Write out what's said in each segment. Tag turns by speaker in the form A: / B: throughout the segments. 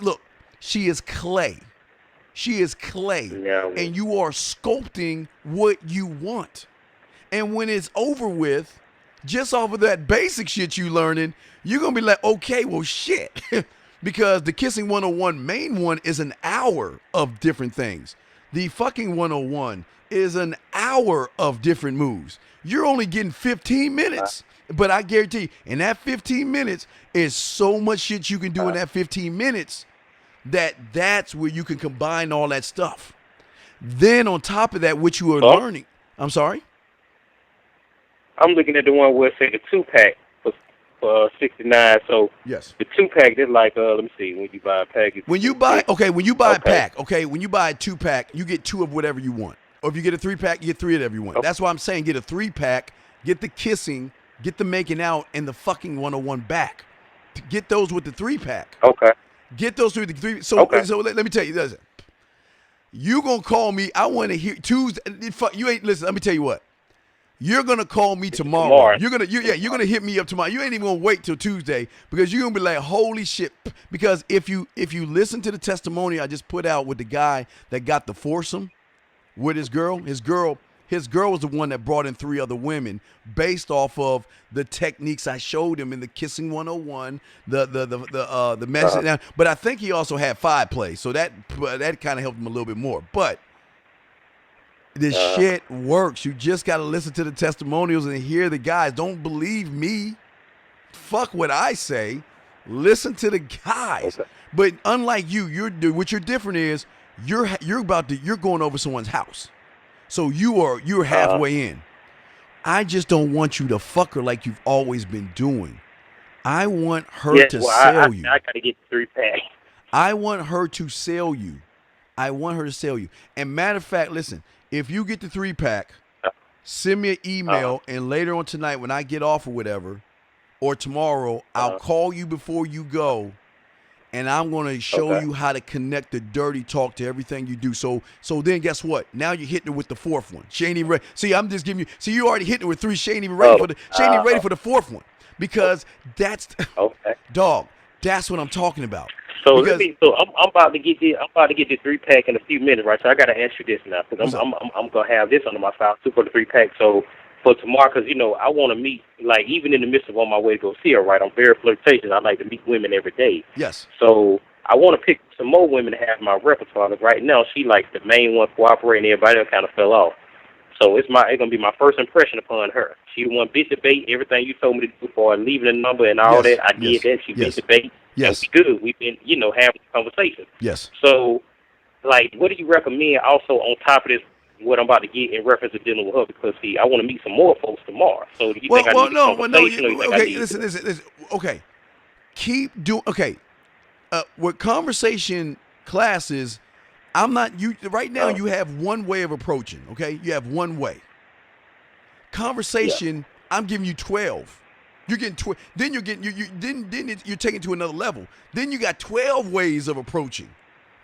A: look, she is clay. She is clay.
B: Yeah.
A: And you are sculpting what you want. And when it's over with, just off of that basic shit you learning, you're going to be like, okay, well, shit. Because the Kissing 101 main one is an hour of different things. The fucking 101 is an hour of different moves. You're only getting 15 minutes. But I guarantee you, in that 15 minutes is so much shit you can do in that 15 minutes that's where you can combine all that stuff. Then on top of that, what you are learning. I'm sorry?
B: I'm looking at the one where it say the 2-pack for $69. So
A: yes,
B: the 2-pack is like let me see, when you buy a package.
A: When you buy a pack, when you buy a 2-pack, you get 2 of whatever you want. Or if you get a 3-pack, you get 3 of whatever you want. That's why I'm saying get a 3-pack, get the kissing, get the making out, and the fucking 101 back. Get those with the 3-pack.
B: Okay.
A: Get those with the 3. So let me tell you, listen. You gonna call me? I want to hear Tuesday. You ain't listen. Let me tell you what. You're gonna call me tomorrow. You're gonna hit me up tomorrow. You ain't even gonna wait till Tuesday because you're gonna be like, holy shit. Because if you listen to the testimony I just put out with the guy that got the foursome with his girl was the one that brought in 3 other women based off of the techniques I showed him in the Kissing 101, the message. But I think he also had 5 plays, so that kind of helped him a little bit more. But this shit works. You just got to listen to the testimonials and hear the guys. Don't believe me. Fuck what I say. Listen to the guys. Okay. But unlike you, what you're different is you're going over someone's house. So you're halfway in. I just don't want you to fuck her like you've always been doing. I want her to sell you.
B: I gotta get the 3-pack.
A: I want her to sell you. And matter of fact, listen, if you get the 3-pack, send me an email, and later on tonight when I get off or whatever, or tomorrow, I'll call you before you go. And I'm going to show you how to connect the dirty talk to everything you do. So then guess what? Now you're hitting her with the 4th one. She ain't even ready. See, I'm just giving you. See, you already hitting her with 3. She ain't even ready for the. She ain't even ready for the 4th one because that's dog. That's what I'm talking about.
B: So I'm about to get the 3-pack in a few minutes, right? So I got to ask you this now because I'm gonna have this under my file too for the 3-pack. So for tomorrow, because I want to meet, like, even in the midst of on my way to go see her, right? I'm very flirtatious. I like to meet women every day.
A: Yes.
B: So I want to pick some more women to have in my repertoire. Because right now, she like the main one cooperating. Everybody else kind of fell off. So it's gonna be my first impression upon her. She the one bit the bait. Everything you told me to do for leaving a number and all that, I did that. She bit the bait.
A: Yes.
B: And we good. We've been, having conversations.
A: Yes.
B: So, like, what do you recommend also on top of this? What I'm about to get in reference to dealing with her, because I want to meet some more folks tomorrow. So do you think I need a conversation?
A: Listen. Okay, keep doing. Okay, with conversation classes, I'm not you right now. You have one way of approaching. Okay, you have one way. Conversation, I'm giving you 12. You're getting 12. Then you're getting you're taking to another level. Then you got 12 ways of approaching,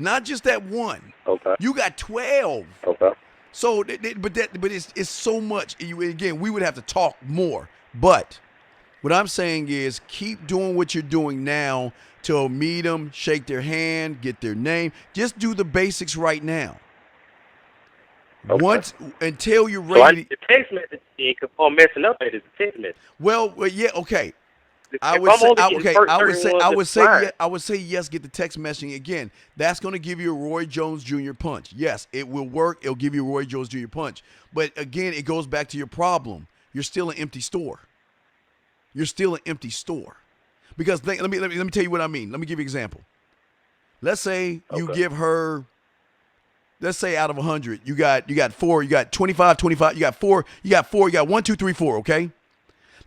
A: not just that one.
B: Okay.
A: You got 12.
B: Okay.
A: So, but it's so much. Again, we would have to talk more. But what I'm saying is, keep doing what you're doing now to meet them, shake their hand, get their name. Just do the basics right now.
B: Okay.
A: Until you're ready.
B: So the text message I'm messing up at is the text message.
A: Well, yeah, okay. I would say yes, get the text messaging again. That's going to give you a Roy Jones Jr. punch. Yes, it will work. It'll give you a Roy Jones Jr. punch. But again, it goes back to your problem. You're still an empty store. Because let me tell you what I mean. Let me give you an example. Let's say you give her, let's say out of 100, you got 4, you got 25, you got 4, you got 1, 2, 3, 4, okay?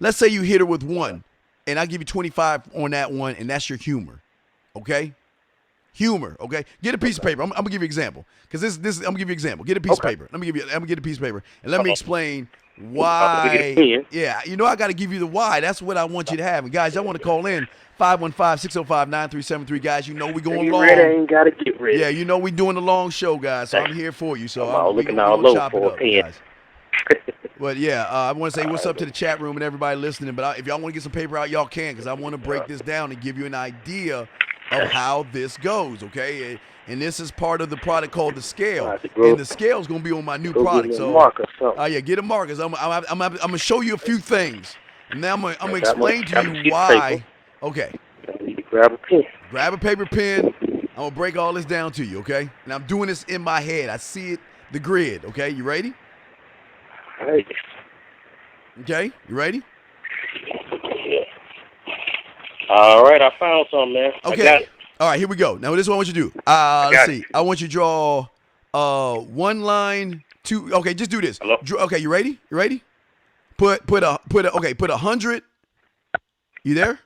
A: Let's say you hit her with 1. And I give you 25 on that one, and that's your humor, okay? Humor, okay? Get a piece of paper. I'm gonna give you an example, because this I'm gonna give you an example. Get a piece of paper. I'm gonna get a piece of paper, and let me explain why. Yeah, I got to give you the why. That's what I want you to have. And guys, I want to call in 515-605-9373. Guys, we going long.
B: Ain't gotta get ready.
A: Yeah, we doing the long show, guys. So I'm here for you. So
B: I'm looking all low for a pen.
A: Guys. But yeah, I want to say what's up to the chat room and everybody listening. But if y'all want to get some paper out, y'all can, because I want to break this down and give you an idea of how this goes, okay? And this is part of the product called the scale.
B: Right,
A: And the scale is going to be on my new product. So, yeah, get a marker. I'm going to show you a few things. And now I'm going to explain to you why. Okay.
B: Grab a pen.
A: Grab a paper pen. I'm going to break all this down to you, okay? And I'm doing this in my head. I see it, the grid, okay? You ready?
B: All right.
A: Okay, you ready?
B: All right, I found something, man.
A: Okay. All right, here we go. Now, this is what I want you to do. Let's see. I want you to draw one line, two. Okay, just do this.
B: Hello?
A: Okay, you ready? You ready? Put 100. You there?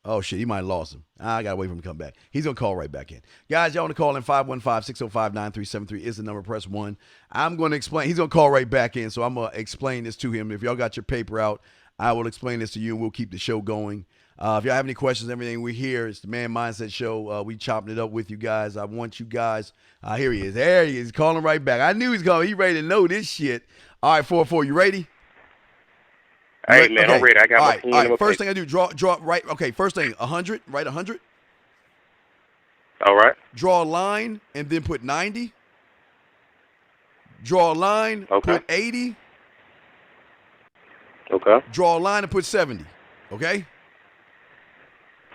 A: Oh, shit, he might have lost him. I got to wait for him to come back. He's going to call right back in. Guys, y'all want to call in 515-605-9373 is the number. Press 1. I'm going to explain. He's going to call right back in, so I'm going to explain this to him. If y'all got your paper out, I will explain this to you, and we'll keep the show going. If y'all have any questions, everything we're here. It's the Man Mindset Show. We chopping it up with you guys. I want you guys. Here he is. There he is. Calling right back. I knew he's calling. He ready to know this shit. All right, 4-4. You ready?
B: Hey, man, okay. I'm ready. I got my
A: pen. All right, first thing I do, draw right. Okay, first thing, 100. Write 100.
B: All right.
A: Draw a line and then put 90. Draw a line, put 80.
B: Okay.
A: Draw a line and put 70. Okay?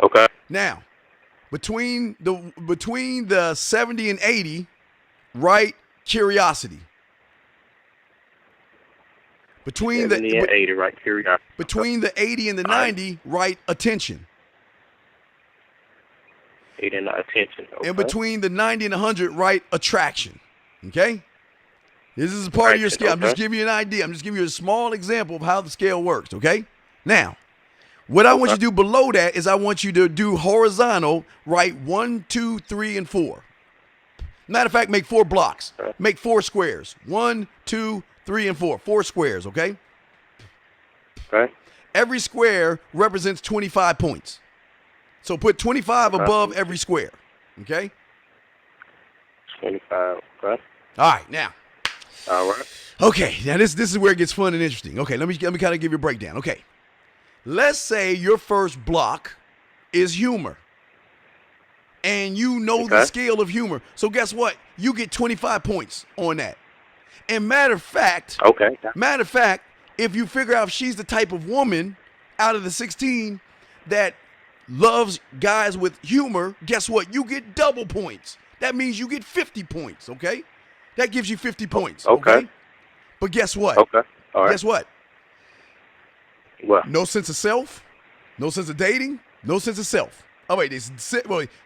B: Okay.
A: Now, between the 70 and 80, write curiosity. Between the 70 and 80,
B: right, curiosity.
A: Between the 80 and the 90, write attention.
B: 80 and attention. Okay.
A: And between the 90 and 100, write attraction. Okay? This is a part of your scale. I'm just giving you an idea. I'm just giving you a small example of how the scale works, okay? Now, what I want you to do below that is I want you to do horizontal, write 1, 2, 3, and 4. Matter of fact, make 4 blocks. Make 4 squares. 1, 2, 3, and 4. 4 squares, okay?
B: Okay.
A: Every square represents 25 points. So put 25 above every square, okay?
B: 25, okay.
A: All right, now.
B: All right.
A: Okay, now this is where it gets fun and interesting. Okay, let me kind of give you a breakdown. Okay, let's say your first block is humor, and you know the scale of humor. So guess what? You get 25 points on that. And matter of fact, if you figure out if she's the type of woman out of the 16 that loves guys with humor, guess what? You get double points. That means you get 50 points, okay? That gives you 50 points, okay? But guess what?
B: Okay. All right.
A: Guess what?
B: What?
A: No sense of self, no sense of dating, no sense of self. Oh, wait, it's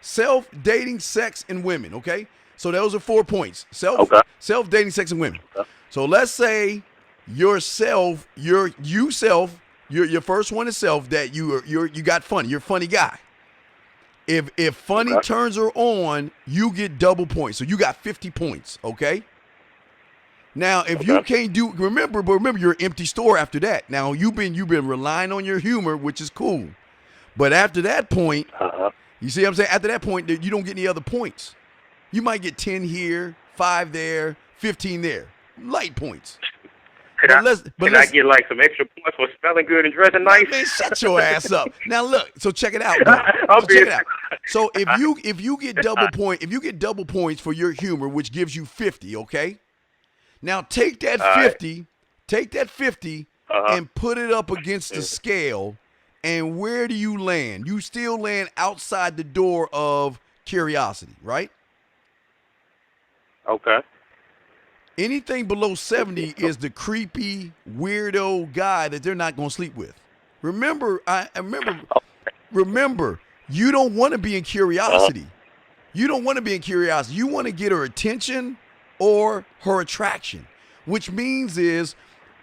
A: self, dating, sex, and women, okay? So those are 4 points. Self, dating, sex, and women. Okay. So let's say your first one is self, that you got funny. You're a funny guy. If funny turns her on, you get double points. So you got 50 points, okay? Now, if you can't do, remember you're an empty store after that. Now you've been relying on your humor, which is cool. But after that point, you see what I'm saying? After that point, you don't get any other points. You might get 10 here, 5 there, 15 there. Light points.
B: Can I get like some extra points for smelling good and dressing nice?
A: Man, shut your ass up. Now look, so check it out. So if you get double points for your humor, which gives you 50, okay? Now take that 50, and put it up against the scale, and where do you land? You still land outside the door of curiosity, right?
B: Okay.
A: Anything below 70 is the creepy, weirdo guy that they're not going to sleep with. Remember, you don't want to be in curiosity. You don't want to be in curiosity. You want to get her attention or her attraction, which means is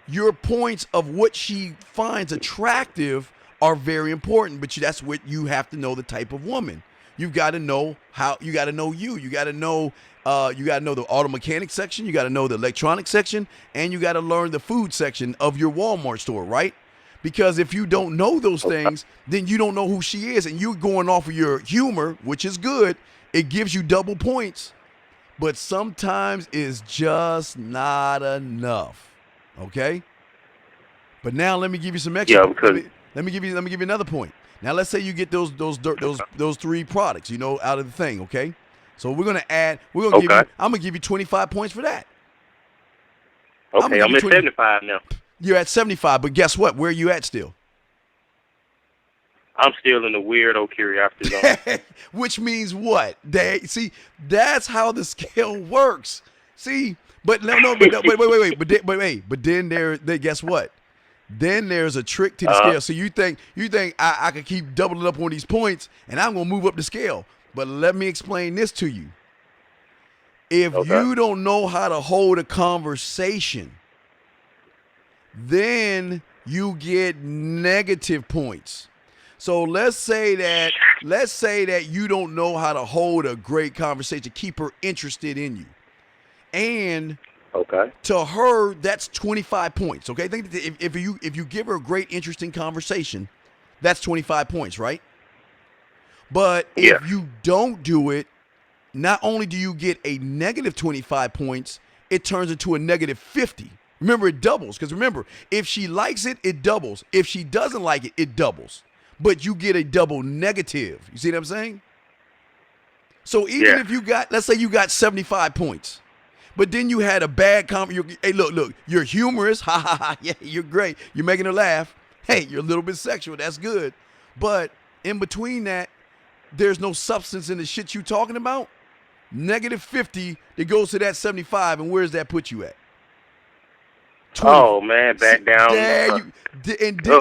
A: your points of what she finds attractive are very important, but that's what you have to know the type of woman. You've got to know you got to know you got to know the auto mechanic section, you got to know the electronic section, and you got to learn the food section of your Walmart store, right? Because if you don't know those things, then you don't know who she is, and you're going off of your humor, which is good. It gives you double points, but sometimes it's just not enough. Okay? But now let me give you some extra.
B: Yeah, because
A: let me give you another point. Now let's say you get those 3 products, out of the thing, okay? So we're gonna add. I'm gonna give you 25 points for that.
B: Okay, I'm at 75 now.
A: You're at 75, but guess what? Where are you at still?
B: I'm still in the weirdo curiosity zone.
A: Which means what? See, that's how the scale works. See, but wait. But then guess what? Then there's a trick to the scale. So you think I could keep doubling up on these points and I'm gonna move up the scale. But let me explain this to you. If you don't know how to hold a conversation, then you get negative points. So let's say that you don't know how to hold a great conversation, keep her interested in you. And to her, that's 25 points. Okay, think that if you give her a great, interesting conversation, that's 25 points, right? But if you don't do it, not only do you get a negative 25 points, it turns into a negative 50. Remember, it doubles. Because remember, if she likes it, it doubles. If she doesn't like it, it doubles. But you get a double negative. You see what I'm saying? So even if you got, let's say you got 75 points, but then you had a bad comment. Hey, look, you're humorous. Ha, ha, ha. Yeah, you're great. You're making her laugh. Hey, you're a little bit sexual. That's good. But in between that, there's no substance in the shit you talking about. Negative 50 that goes to that 75, and where does that put you at?
B: 20. Oh man, back down.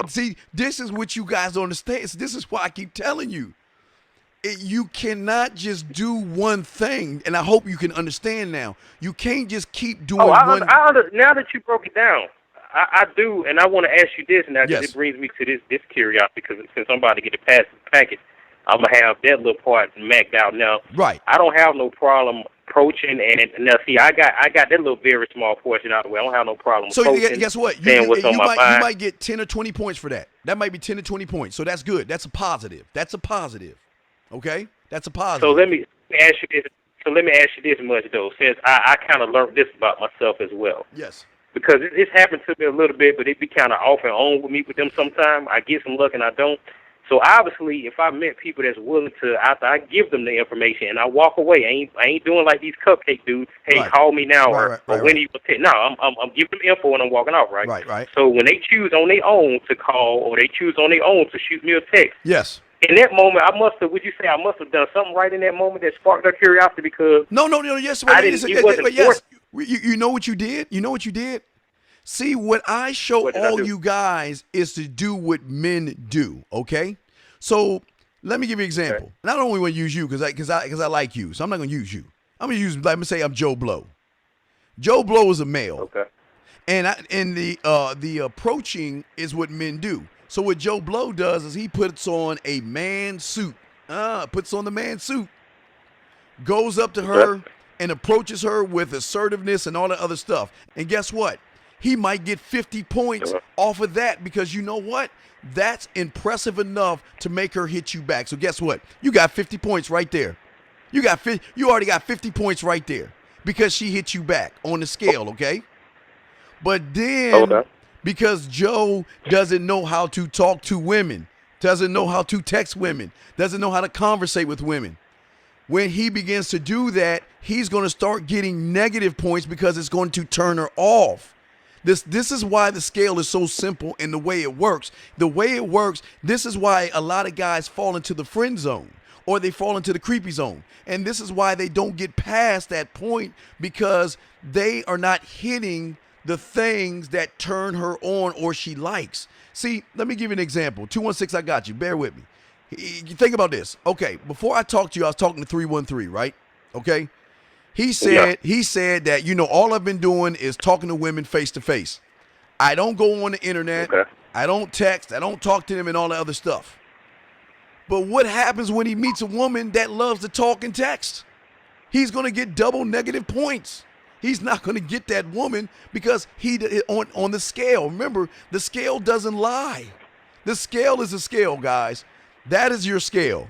A: See, this is what you guys don't understand. This is why I keep telling you. You cannot just do one thing, and I hope you can understand now. You can't just keep doing one.
B: Now that you broke it down, I do, and I want to ask you this now because it brings me to this curiosity. Because since I'm about to get it past the packet, I'm gonna have that little part maxed out now.
A: Right.
B: I don't have no problem approaching, and now see, I got that little very small portion out of the way. I don't have no problem.
A: So guess what? You might get 10 or 20 points for that. That might be 10 or 20 points. So that's good. That's a positive. Okay, that's a positive.
B: So let me ask you this. Much though, since I kind of learned this about myself as well.
A: Yes.
B: Because it's happened to me a little bit, but it be kind of off and on with me with them sometimes. I get some luck and I don't. So obviously, if I met people that's willing to, after I give them the information and I walk away, I ain't doing like these cupcake dudes. Hey, call me now, or when you take. No, I'm giving them info and I'm walking off, right?
A: Right.
B: So when they choose on their own to call, or they choose on their own to shoot me a text.
A: Yes.
B: In that moment, I must have done something right in that moment that sparked their curiosity because
A: yes. You know what you did? You know what you did? See, what I show all you guys is to do what men do, okay? So let me give you an example. And I don't only want to use you because I like you, so I'm not going to use you. I'm going to use, let me say I'm Joe Blow. Joe Blow is a male.
B: Okay.
A: And the approaching is what men do. So what Joe Blow does is he puts on a man suit. Puts on the man suit. Goes up to her and approaches her with assertiveness and all that other stuff. And guess what? He might get 50 points off of that because you know what? That's impressive enough to make her hit you back. So guess what? You got 50 points right there. You already got 50 points right there because she hit you back on the scale, okay? But then because Joe doesn't know how to talk to women, doesn't know how to text women, doesn't know how to conversate with women, when he begins to do that, he's going to start getting negative points because it's going to turn her off. This is why the scale is so simple in the way it works. The way it works, this is why a lot of guys fall into the friend zone or they fall into the creepy zone. And this is why they don't get past that point because they are not hitting the things that turn her on or she likes. See, let me give you an example. 216, I got you. Bear with me. You think about this. Okay, before I talked to you, I was talking to 313, right? Okay? He said that, all I've been doing is talking to women face to face. I don't go on the internet. Okay. I don't text. I don't talk to them and all that other stuff. But what happens when he meets a woman that loves to talk and text? He's going to get double negative points. He's not going to get that woman because on the scale. Remember, the scale doesn't lie. The scale is a scale, guys. That is your scale.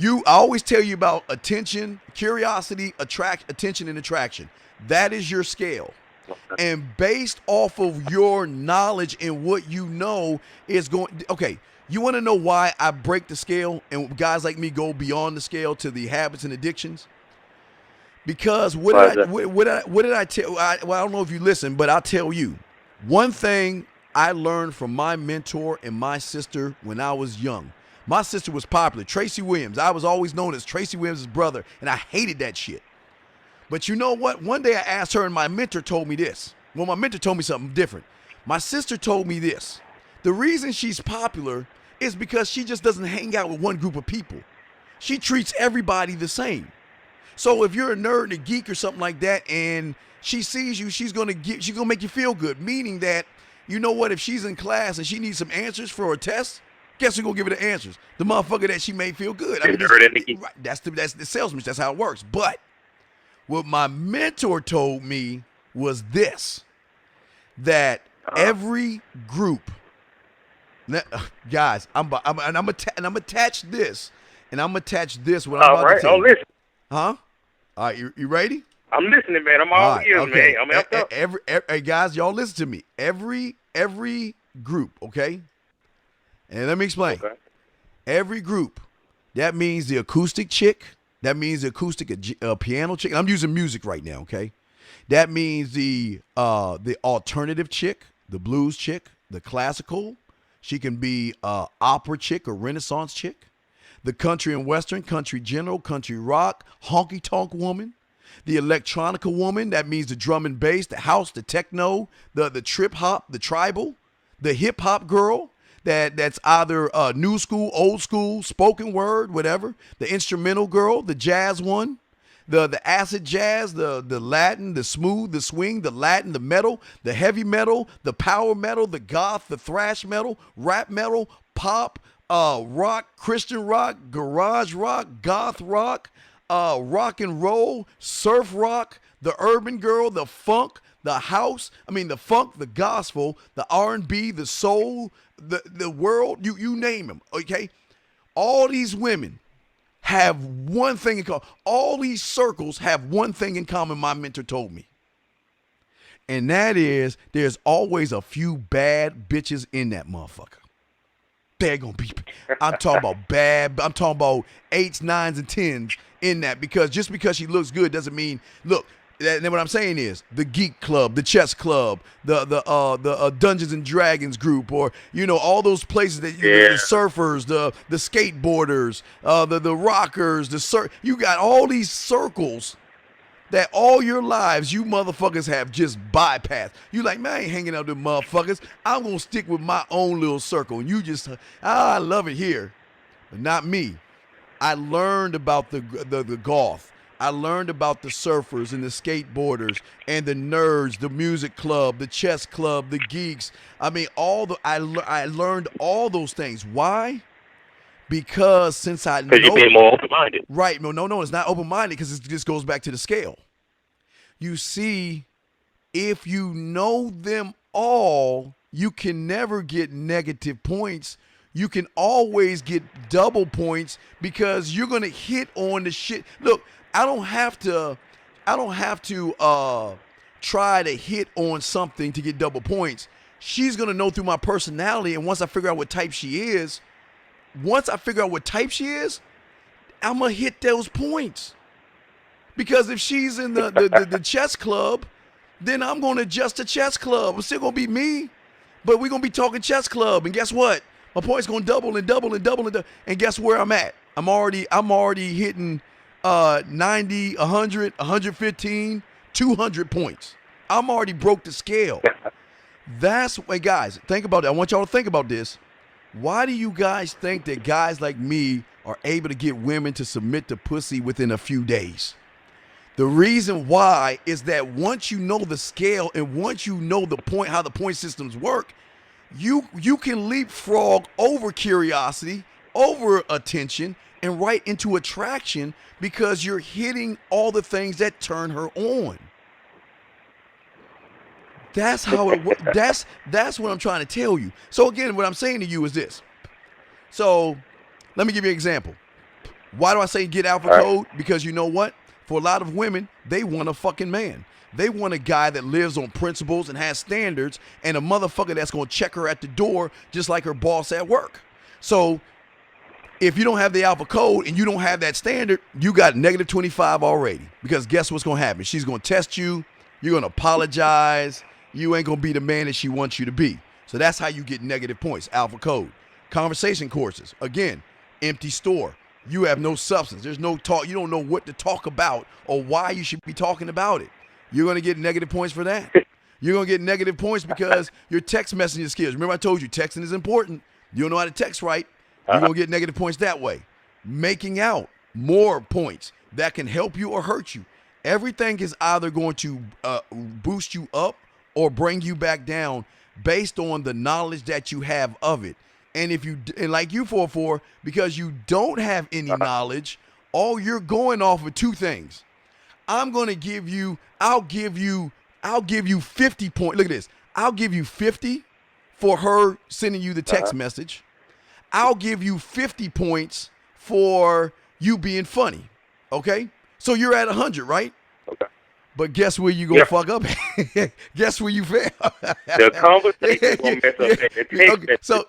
A: I always tell you about attention, curiosity, attention, and attraction. That is your scale. And based off of your knowledge and what you know is going, okay, You want to know why I break the scale and guys like me go beyond the scale to the habits and addictions? Because what did I tell? Well, I don't know if you listen, but I'll tell you. One thing I learned from my mentor and my sister when I was young. My sister was popular, Tracy Williams. I was always known as Tracy Williams' brother, and I hated that shit. But you know what? One day I asked her, and my mentor told me this. Well, my mentor told me something different. My sister told me this. The reason she's popular is because she just doesn't hang out with one group of people. She treats everybody the same. So if you're a nerd and a geek or something like that, and she sees you, she's gonna make you feel good. Meaning that, you know what? If she's in class and she needs some answers for a test, guess who's gonna give her the answers? The motherfucker that she made feel good. That's the salesman. That's how it works. But what my mentor told me was this: that every group, guys, I'm attach this, and I'm attach this. What I'm about to tell you.
B: Listen.
A: Huh? All right, you ready?
B: I'm listening, man. I'm all ears,
A: okay.
B: man. I'm
A: every guys, y'all listen to me. Every group, okay? And let me explain.
B: Okay.
A: Every group, that means the acoustic chick. That means the acoustic piano chick. I'm using music right now, okay? That means the alternative chick, the blues chick, the classical. She can be opera chick or Renaissance chick. The country and western, country general, country rock, honky-tonk woman. The electronica woman, that means the drum and bass, the house, the techno, the trip hop, the tribal. The hip-hop girl, that's either new school, old school, spoken word, whatever. The instrumental girl, the jazz one. The acid jazz, the Latin, the smooth, the swing, the Latin, the metal, the heavy metal, the power metal, the goth, the thrash metal, rap metal, pop, rock, Christian rock, garage rock, goth rock, rock and roll, surf rock, the urban girl, the funk, the house, the funk, the gospel, the R&B, the soul, the world, you name them, okay? All these women have one thing in common. All these circles have one thing in common, my mentor told me. And that is, there's always a few bad bitches in that motherfucker. They're gonna be, I'm talking about bad, I'm talking about 8s, 9s, and 10s in that, because just because she looks good doesn't mean, look, then what I'm saying is the geek club, the chess club, the Dungeons and Dragons group, or all those places that the surfers, the skateboarders, the rockers, you got all these circles that all your lives you motherfuckers have just bypassed. You like, man, I ain't hanging out with motherfuckers. I'm gonna stick with my own little circle. And you just, I love it here, but not me. I learned about the goth. I learned about the surfers and the skateboarders and the nerds, the music club, the chess club, the geeks. I learned all those things. Why? Because since I know,
B: you're being more open-minded.
A: Right? No, it's not open-minded, because it just goes back to the scale. You see, if you know them all, you can never get negative points. You can always get double points, because you're gonna hit on the shit. Look, I don't have to try to hit on something to get double points. She's gonna know through my personality, and once I figure out what type she is, I'm gonna hit those points. Because if she's in the chess club, then I'm gonna adjust the chess club. It's still gonna be me, but we're gonna be talking chess club. And guess what? My points gonna double and double and double and double. And guess where I'm at? I'm already hitting 90, 100, 115, 200 points. I'm already broke the scale. Hey guys, think about it. I want y'all to think about this. Why do you guys think that guys like me are able to get women to submit to pussy within a few days? The reason why is that once you know the scale and once you know how the point systems work, you can leapfrog over curiosity, over attention, and right into attraction, because you're hitting all the things that turn her on. That's how it works. That's what I'm trying to tell you. So again, what I'm saying to you is this. So let me give you an example. Why do I say get alpha code? Because you know what? For a lot of women, they want a fucking man. They want a guy that lives on principles and has standards, and a motherfucker that's going to check her at the door just like her boss at work. So if you don't have the alpha code and you don't have that standard, you got negative 25 already. Because guess what's going to happen? She's going to test you. You're going to apologize. You ain't going to be the man that she wants you to be. So that's how you get negative points, alpha code. Conversation courses, again, empty store. You have no substance. There's no talk. You don't know what to talk about or why you should be talking about it. You're going to get negative points for that. You're going to get negative points because your text messaging skills. Remember I told you texting is important. You don't know how to text right. You're going to get negative points that way. Making out, more points. That can help you or hurt you. Everything is either going to boost you up or bring you back down based on the knowledge that you have of it. And if you, and like you 4-4, because you don't have any knowledge, all you're going off of two things. I'm going to give you, I'll give you 50 points. Look at this. I'll give you 50 for her sending you the text message. I'll give you 50 points for you being funny. Okay? So you're at 100, right?
B: Okay.
A: But guess where you gonna fuck up? Guess where you fail?
B: The conversation gonna mess up at. The text message mess up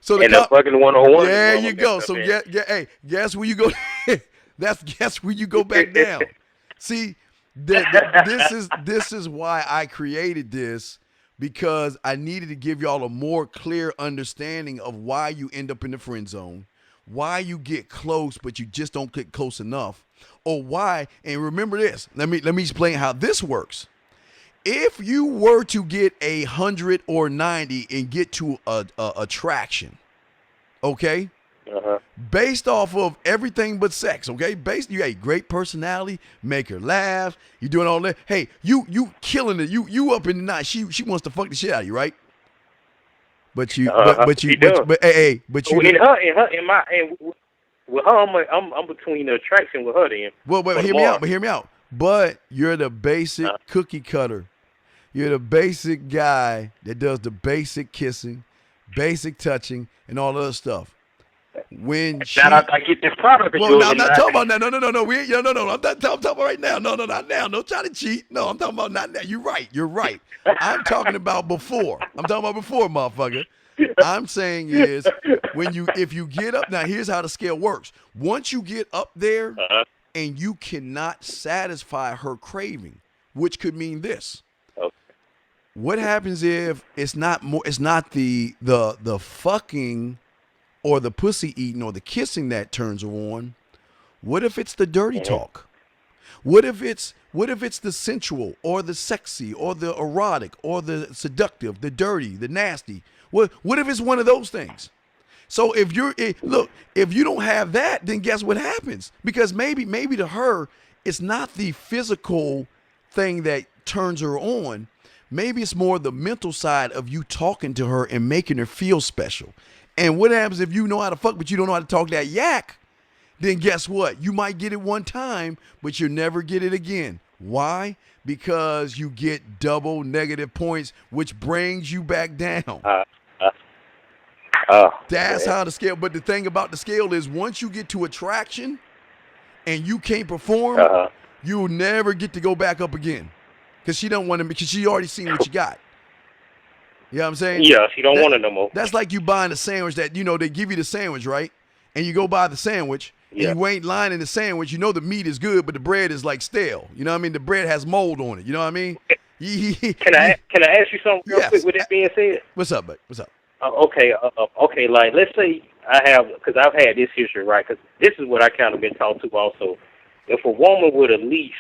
A: so
B: and the fucking one-on-one.
A: There you go. So hey, guess where you go? Guess where you go back down. See, this is why I created this, because I needed to give y'all a more clear understanding of why you end up in the friend zone, why you get close but you just don't get close enough, or why. And remember this. Let me explain how this works. If you were to get 100 or 90 and get to a attraction, okay? Based off of everything but sex, okay? You got great personality, make her laugh, you doing all that. Hey, you killing it. You up in the night. She wants to fuck the shit out of you, right? But you, but you, but hey, but you.
B: With her, I'm between the attraction with her then.
A: Well, hear me out. But you're the basic cookie cutter. You're the basic guy that does the basic kissing, basic touching, and all other stuff. When
B: I get this product.
A: Well, no, I'm not talking about that. No. I'm talking about right now. No, not now. Don't try to cheat. No, I'm talking about not now. You're right. I'm talking about before. Motherfucker. I'm saying is if you get up, now here's how the scale works. Once you get up there and you cannot satisfy her craving, which could mean this.
B: Okay.
A: What happens if it's not the fucking or the pussy eating or the kissing that turns her on? What if it's the dirty talk? What if it's the sensual or the sexy or the erotic or the seductive, the dirty, the nasty? What if it's one of those things? So if you don't have that, then guess what happens? Because maybe to her, it's not the physical thing that turns her on. Maybe it's more the mental side of you talking to her and making her feel special. And what happens if you know how to fuck, but you don't know how to talk that yak? Then guess what? You might get it one time, but you'll never get it again. Why? Because you get double negative points, which brings you back down. That's how the scale. But the thing about the scale is once you get to attraction and you can't perform, you'll never get to go back up again. Because she don't want to, because she already seen what you got. You know what I'm saying?
B: Yeah, she don't want it no more.
A: That's like you buying a sandwich that, they give you the sandwich, right? And you go buy the sandwich, and you ain't lying in the sandwich. You know the meat is good, but the bread is like stale. You know what I mean? The bread has mold on it. You know what I mean?
B: Can I ask you something real quick with that being said?
A: What's up, bud? What's up?
B: Okay, like let's say because I've had this history, right? Because this is what I kind of been taught to also. If a woman would at least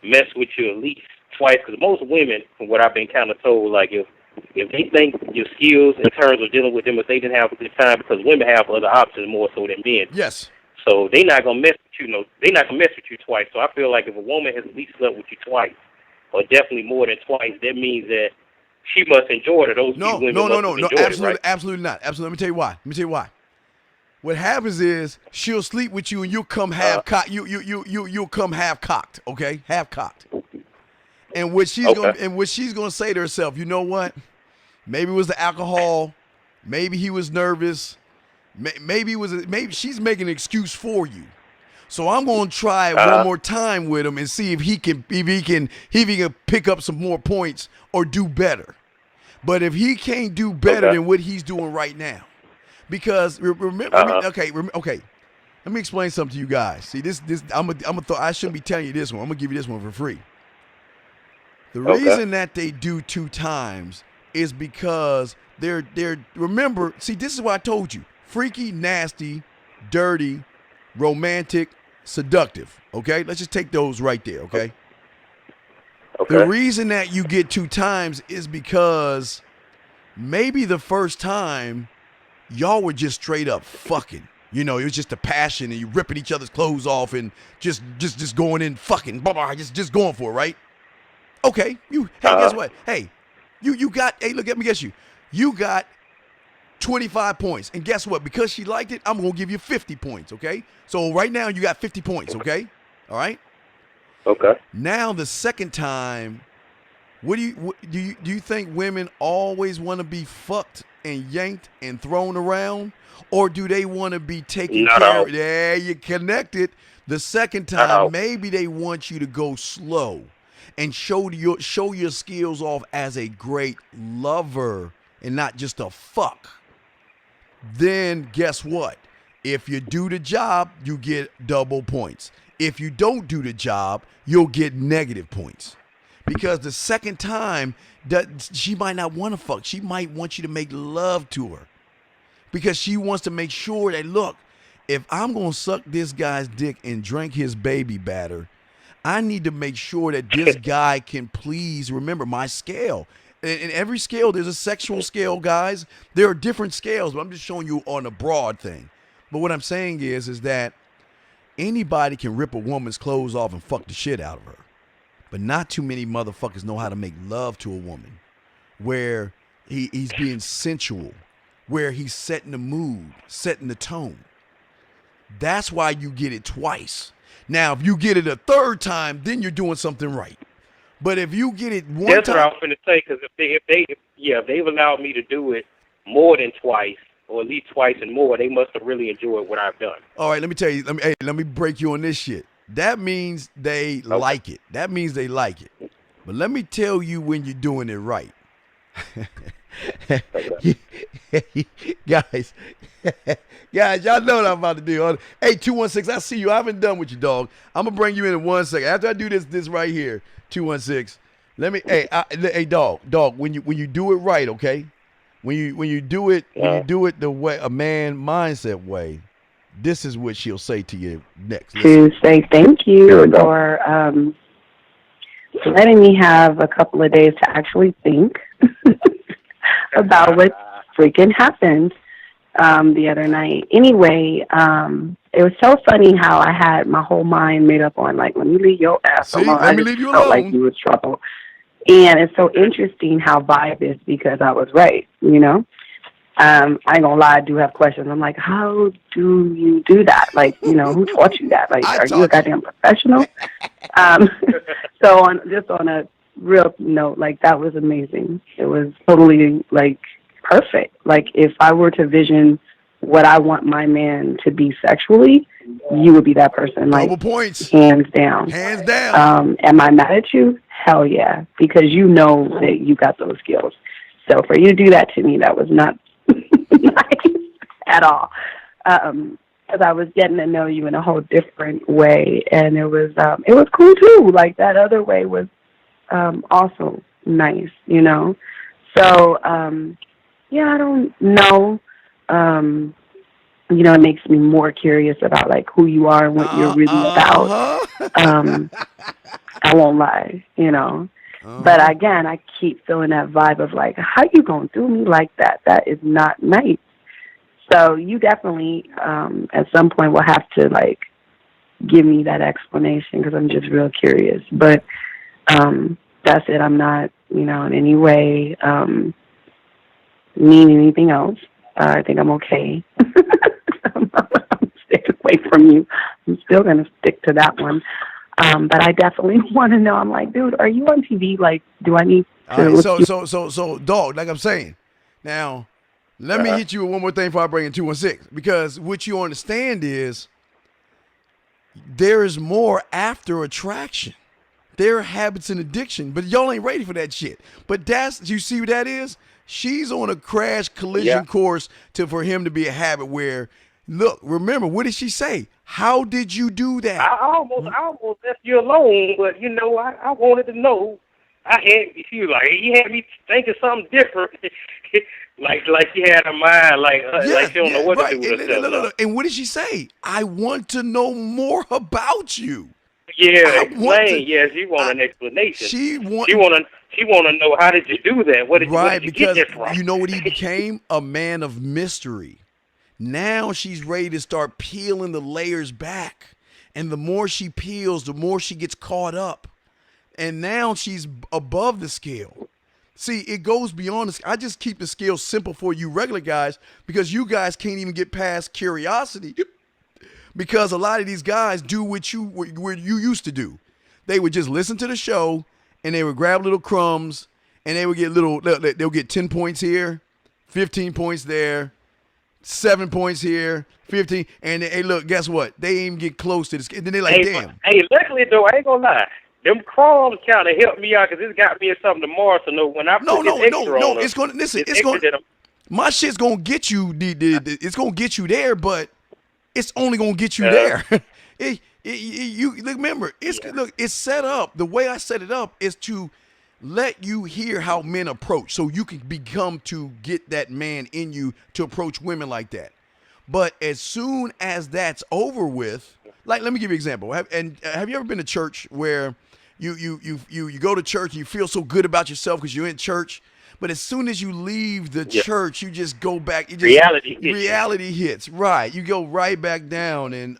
B: mess with you at least twice, because most women, from what I've been kind of told, like if they think your skills in terms of dealing with them, if they didn't have a good time, because women have other options more so than men.
A: Yes.
B: So they not gonna mess with you. They not gonna mess with you twice. So I feel like if a woman has at least slept with you twice, or definitely more than twice, that means that she must enjoy it. Those
A: no, absolutely not. Absolutely. Let me tell you why. What happens is she'll sleep with you and you'll come half cocked. You'll come half cocked. Okay, half cocked. And what she's gonna say to herself, you know what? Maybe it was the alcohol. Maybe he was nervous. Maybe she's making an excuse for you. So I'm gonna try it one more time with him and see if he can pick up some more points or do better. But if he can't do better than what he's doing right now, Because remember, okay. Let me explain something to you guys. See, this I shouldn't be telling you this one. I'm gonna give you this one for free. The reason that they do 2 times is because they're remember. See, this is what I told you: freaky, nasty, dirty, romantic, seductive. Okay, let's just take those right there. Okay. The reason that you get 2 times is because maybe the first time y'all were just straight up fucking. You know, it was just a passion and you ripping each other's clothes off and just going in fucking, blah, blah, just going for it, right? Okay, guess what? Hey, you got, hey, look, let me guess you. You got 25 points. And guess what? Because she liked it, I'm going to give you 50 points, okay? So right now you got 50 points, okay? All right?
B: Okay.
A: Now the second time, do you think women always want to be fucked and yanked and thrown around, or do they want to be taken care of? Yeah, you connected. The second time, maybe they want you to go slow and show your skills off as a great lover and not just a fuck. Then guess what? If you do the job, you get double points. If you don't do the job, you'll get negative points. Because the second time, she might not want to fuck. She might want you to make love to her. Because she wants to make sure that, look, if I'm going to suck this guy's dick and drink his baby batter, I need to make sure that this guy can please remember my scale. In every scale, there's a sexual scale, guys. There are different scales, but I'm just showing you on a broad thing. But what I'm saying is that anybody can rip a woman's clothes off and fuck the shit out of her. But not too many motherfuckers know how to make love to a woman where he's being sensual, where he's setting the mood, setting the tone. That's why you get it twice. Now, if you get it a third time, then you're doing something right. But if you get it one time...
B: That's what I was going to say, because if they've allowed me to do it more than twice, or at least twice and more, they must have really enjoyed what I've done.
A: All right, let me tell you. Let me break you on this shit. That means they like it. That means they like it. But let me tell you when you're doing it right. Guys, y'all know what I'm about to do. Hey, 216, I see you. I haven't done with you, dog. I'm going to bring you in 1 second. After I do this right here, 216, let me, hey, dog, when you do it right, okay? When you do it the way a man mindset way, this is what she'll say to you next.
C: Listen. To say thank you for letting me have a couple of days to actually think about what freaking happened the other night. Anyway, it was so funny how I had my whole mind made up on, like, let me leave your ass alone.
A: Let me leave you alone.
C: Felt like you was trouble. And it's so interesting how vibe is because I was right, you know? I ain't gonna lie, I do have questions. I'm like, how do you do that? Like, you know, who taught you that? Like, are you a goddamn professional? So on a real note, like, that was amazing. It was totally, like, perfect. Like, if I were to vision what I want my man to be sexually, you would be that person. Like,
A: double points.
C: Hands down.
A: Hands down.
C: Am I mad at you? Hell yeah. Because you know that you got those skills. So for you to do that to me, that was not nice at all. Because I was getting to know you in a whole different way, and it was cool too. Like, that other way was also nice, you know. So yeah, I don't know. You know, it makes me more curious about, like, who you are and what you're really about. I won't lie, you know. But again, I keep feeling that vibe of, like, how you gonna do me like that? That is not nice. So you definitely, at some point, will have to, like, give me that explanation because I'm just real curious. But that's it. I'm not, you know, in any way mean anything else. I think I'm okay. I'm staying away from you. I'm still going to stick to that one. But I definitely want to know. I'm like, dude, are you on TV? Like, do I need to?
A: Right, so, dog, like I'm saying. Now, let me hit you with one more thing before I bring in 216. Because what you understand is there is more after attraction. There are habits and addiction. But y'all ain't ready for that shit. But you see what that is? She's on a crash collision course for him to be a habit where, look, remember, what did she say? How did you do that?
B: I almost left you alone, but I wanted to know. She was like, he had me thinking something different. like she had her mind, like she don't know what to do with herself.
A: And what did she say? I want to know more about you.
B: Yeah, explain. She want an explanation. She want to know, how did you do that? Where did you get that from?
A: You know what he became? A man of mystery. Now she's ready to start peeling the layers back. And the more she peels, the more she gets caught up. And now she's above the scale. See, it goes beyond this. I just keep the scale simple for you regular guys because you guys can't even get past curiosity. Because a lot of these guys do what you used to do. They would just listen to the show and they would grab little crumbs and they would get they'll get 10 points here, 15 points there, 7 points here, 15. And hey, look, guess what? They ain't even get close to this. And then they're like, damn.
B: Hey, luckily though, I ain't gonna lie. Them crumbs kind of helped me out because it's got me in something tomorrow to know when I put this extra on.
A: It's gonna listen. It's gonna. My shit's gonna get you. It's gonna get you there, but it's only gonna get you there. You remember? It's set up. The way I set it up is to let you hear how men approach, so you can become to get that man in you to approach women like that. But as soon as that's over with, like, let me give you an example. Have you ever been to church where you go to church and you feel so good about yourself because you're in church, but as soon as you leave the church, you just go back. Reality hits. Right. You go right back down and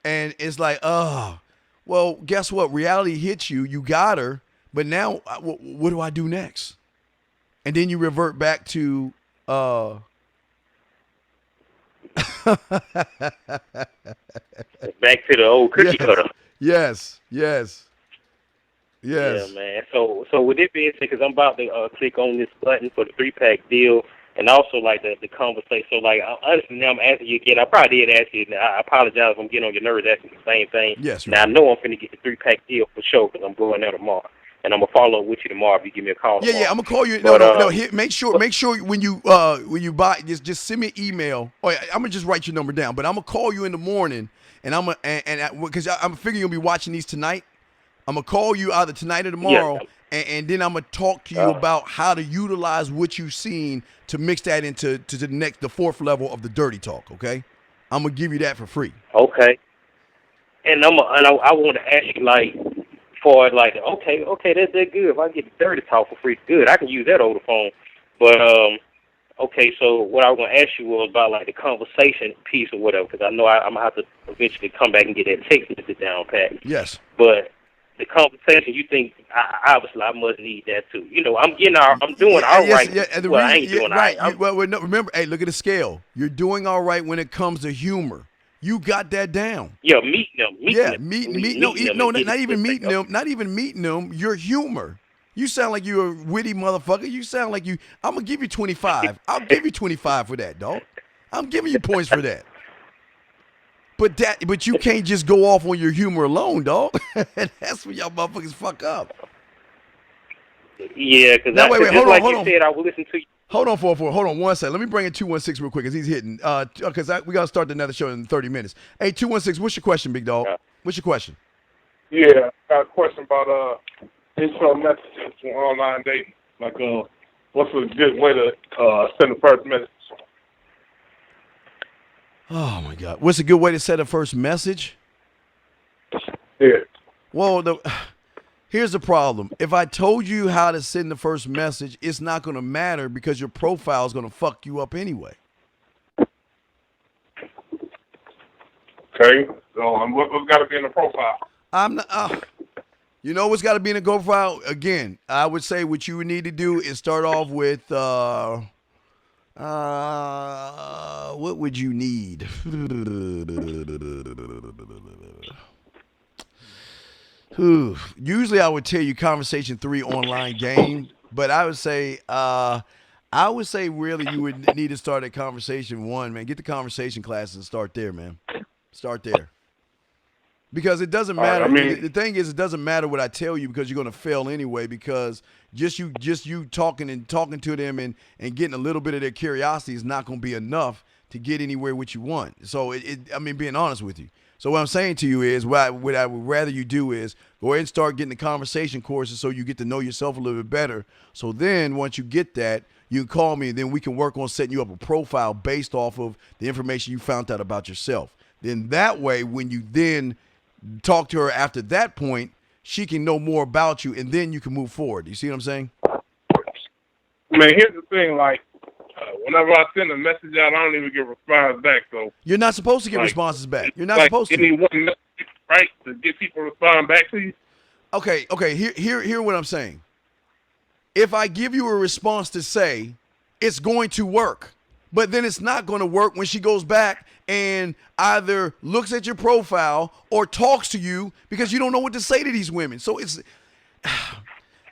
A: it's like, well, guess what? Reality hits you. You got her, but now what do I do next? And then you revert back to
B: back to the old cookie cutter.
A: Yes.
B: Yeah, man. So with it being said, because I'm about to click on this button for the 3-pack deal, and also like the conversation. So like, honestly, now I'm asking you again. I probably did ask you. I apologize if I'm getting on your nerves asking the same thing.
A: Yes.
B: Now I know I'm finna get the 3-pack deal for sure because I'm going there tomorrow, and I'm gonna follow up with you tomorrow if you give me a call.
A: Yeah,
B: tomorrow.
A: I'm gonna call you. No. Make sure when you buy, just send me an email. Oh, yeah, I'm gonna just write your number down, but I'm gonna call you in the morning. And I'm because I'm figuring you'll be watching these tonight. I'm gonna call you either tonight or tomorrow, and then I'm gonna talk to you about how to utilize what you've seen to mix that into the fourth level of the dirty talk. Okay, I'm gonna give you that for free.
B: Okay. And I want to ask you okay, that's good. If I get the dirty talk for free, good. I can use that over the phone, but okay, so what I was going to ask you was about, like, the conversation piece or whatever, because I know I'm going to have to eventually come back and get that text message down pat.
A: Yes.
B: But the conversation, you think, obviously, I must need that, too. I'm doing all right.
A: Yeah,
B: well, I ain't doing
A: right.
B: all right.
A: Well, no, remember, hey, look at the scale. You're doing all right when it comes to humor. You got that down.
B: Yeah, meeting them.
A: Not even meeting them. Your humor. You sound like you're a witty motherfucker. You sound like you. I'm gonna give you 25. I'll give you 25 for that, dog. I'm giving you points for that. But you can't just go off on your humor alone, dog. That's when y'all motherfuckers fuck up.
B: Yeah, because
A: hold on.
B: Said, I will listen to you.
A: Hold on, hold on one second. Let me bring in 216 real quick because he's hitting. Because we gotta start another show in 30 minutes. Hey, 216, what's your question, big dog?
B: Yeah.
A: What's your question?
D: Yeah, I got a question about intro messages for online dating. Like, what's a good way to send the first message?
A: Oh my God, what's a good way to send a first message?
D: Yeah.
A: Well, here's the problem. If I told you how to send the first message, it's not going to matter because your profile is going to fuck you up anyway.
D: Okay. So what's got to be in the profile?
A: I'm not. You know what's got to be in the profile? Again, I would say what you would need to do is start off with what would you need? Usually I would tell you Conversation 3 online game, but I would say really you would need to start at Conversation 1, man. Get the conversation classes and start there, man. Start there. Because it doesn't matter.
D: I mean,
A: the thing is, it doesn't matter what I tell you because you're going to fail anyway. Because just you talking to them and getting a little bit of their curiosity is not going to be enough to get anywhere what you want. So I mean, being honest with you. So what I'm saying to you is, what I would rather you do is go ahead and start getting the conversation courses so you get to know yourself a little bit better. So then once you get that, you can call me and then we can work on setting you up a profile based off of the information you found out about yourself. Then that way, when you then talk to her after that point, she can know more about you, and then you can move forward. You see what I'm saying?
D: Man, here's the thing. Like, whenever I send a message out, I don't even get response back. So
A: you're not supposed to get responses back. You're not supposed to.
D: Any one message, right, to get people to respond back to you. Okay.
A: Hear what I'm saying. If I give you a response to say, it's going to work, but then it's not going to work when she goes back and either looks at your profile or talks to you because you don't know what to say to these women. So it's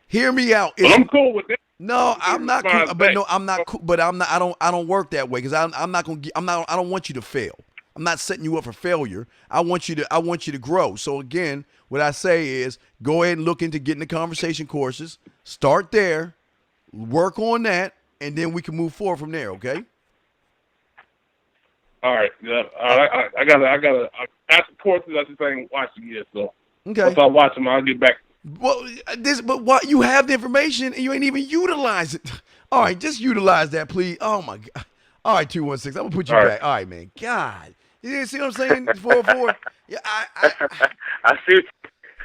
A: hear me out.
D: Well, I'm cool with that.
A: No, I'm not cool. But no, I'm not cool. But I'm not. I don't work that way because I'm not gonna. I don't want you to fail. I'm not setting you up for failure. I want you to grow. So again, what I say is go ahead and look into getting the conversation courses. Start there, work on that, and then we can move forward from there. Okay.
D: All right. Yeah. I gotta. After courses, I just ain't watching yet. So
A: okay.
D: Once I watch them, I'll get back.
A: Well, but what you have the information and you ain't even utilize it. All right, just utilize that, please. Oh my God. All right, 216. I'm gonna put you back. All right, man. God, you didn't see what I'm saying? 404. Yeah,
B: I see.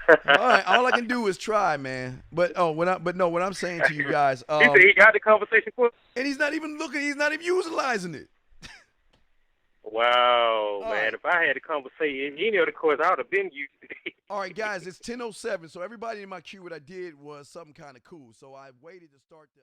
A: All right, all I can do is try, man. But what I'm saying to you guys,
B: he said he got the conversation for,
A: and he's not even looking. He's not even utilizing it.
B: Wow, man! If I had a conversation, any other course, I would have been used.
A: All right, guys, it's 10:07. So everybody in my queue, what I did was something kind of cool. So I waited to start the.